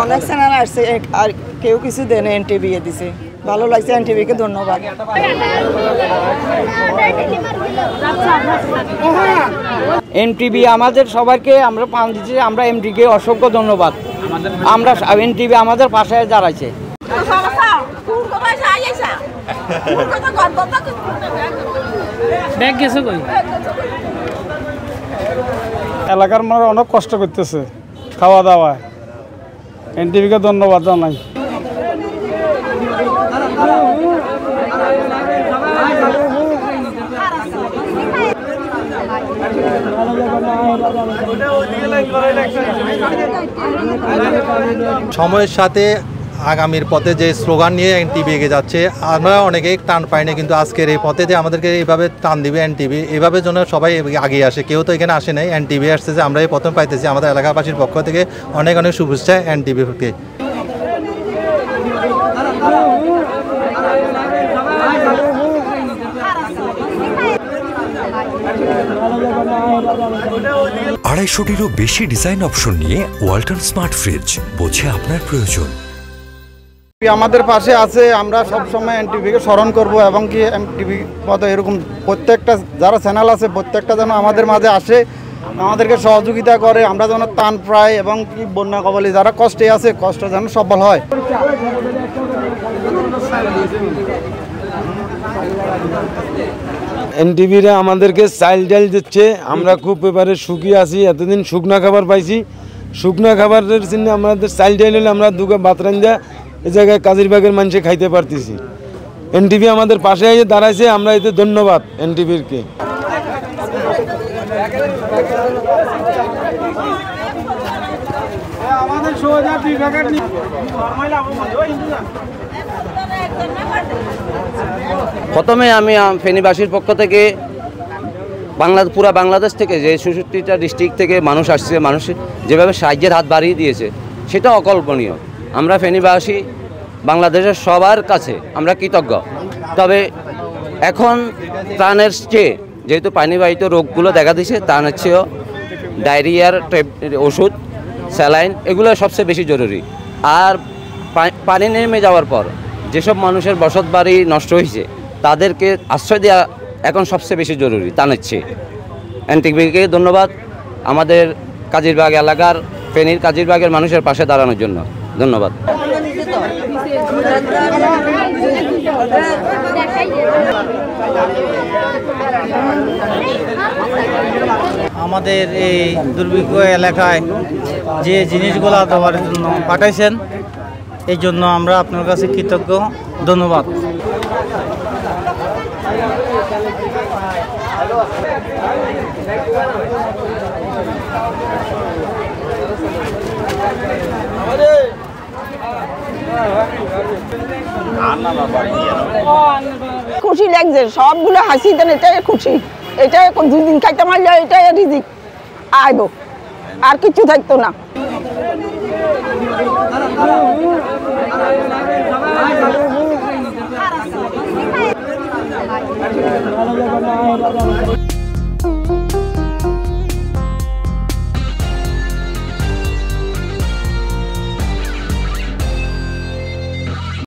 অনেক চ্যানেল আসছে আর কেউ কিছু দেন এনটিভি দিছে ভালো লাগছে এনটিভিকে ধন্যবাদ। এনটিভি আমাদের সবাইকে আমরা পান দিচ্ছি, আমরা এমডিকে অসংখ্য ধন্যবাদ। আমরা এনটিভি আমাদের পাশে দাঁড়াইছে। এলাকার মানুষ অনেক কষ্ট করতেছে খাওয়া দাওয়ায়, এনটিভিকে ধন্যবাদ জানাই। সময়ের সাথে আগামীর পথে যে স্লোগান নিয়ে এনটিভি এগিয়ে যাচ্ছে, আমরা অনেকেই টান পাইনি, কিন্তু আজকের এই পথে যে আমাদেরকে এইভাবে টান দিবে এনটিভি, এইভাবে যেন সবাই এগিয়ে আসে। কেউ তো এখানে আসে নাই, এনটিভি আসছে যে আমরা এই প্রথম পাইতেছি। আমাদের এলাকাবাসীর পক্ষ থেকে অনেক অনেক শুভেচ্ছা এনটিভিকে। আড়াইশোটিরও বেশি ডিজাইন অপশন নিয়ে ওয়ালটন স্মার্ট ফ্রিজ, বোঝে আপনার প্রয়োজন। আমাদের পাশে আছে, আমরা সবসময় এনটিভিকে স্মরণ করব এবং কি এনটিভি মতো এরকম প্রত্যেকটা যারা চ্যানেল আছে প্রত্যেকটা যেন আমাদের মাঝে আসে, আমাদেরকে সহযোগিতা করে, আমরা যেন ত্রাণ পাই এবং কি বন্যা কবলে যারা কষ্টে আছে কষ্ট যেন সফল হয়। এনটিভিরা আমাদেরকে চাইল্ড ডাইল দিচ্ছে, আমরা খুব এবারে সুখী আছি। এতদিন শুকনা খাবার পাইছি, শুকনা খাবারের জন্য আমাদের চাইল্ড ডাইল হলে আমরা দুটো ভাত রান্ধা এই জায়গায় কাজিরবাগের মানুষে খাইতে পারতেছি। এনটিভি আমাদের পাশে এসে দাঁড়াইছে, আমরা এতে ধন্যবাদ এনটিভিকে। প্রথমে আমি ফেনীবাসীর পক্ষ থেকে পুরা বাংলাদেশ থেকে যে ৬৬টা ডিস্ট্রিক্ট থেকে মানুষ আসছে, মানুষ যেভাবে সাহায্যের হাত বাড়িয়ে দিয়েছে সেটা অকল্পনীয়। আমরা ফেনীবাসী বাংলাদেশের সবার কাছে আমরা কৃতজ্ঞ। তবে এখন ত্রাণের চেয়ে যেহেতু পানিবাহিত রোগগুলো দেখা দিচ্ছে, ত্রাণের চেয়েও ডায়রিয়ার ওষুধ, স্যালাইন এগুলো সবচেয়ে বেশি জরুরি। আর পানি নেমে যাওয়ার পর যেসব মানুষের বসত বাড়ি নষ্ট হয়েছে তাদেরকে আশ্রয় দেওয়া এখন সবচেয়ে বেশি জরুরি ত্রাণের চেয়ে। এনটিভিকে ধন্যবাদ আমাদের কাজিরবাগ এলাকার, ফেনীর কাজিরবাগের মানুষের পাশে দাঁড়ানোর জন্য। ধন্যবাদ। আমাদের এই দুর্ভিক্ষ এলাকায় যে জিনিসগুলো দেওয়ার জন্য পাঠাইছেন, এই জন্য আমরা আপনার কাছে কৃতজ্ঞ। ধন্যবাদ। খুশি লাগছে, সবগুলো হাসি দেন, এটাই খুশি। এটা 2 দিন খাইতে মারলে এটাই রিজিক আইব, আর কিছু থাকতো না।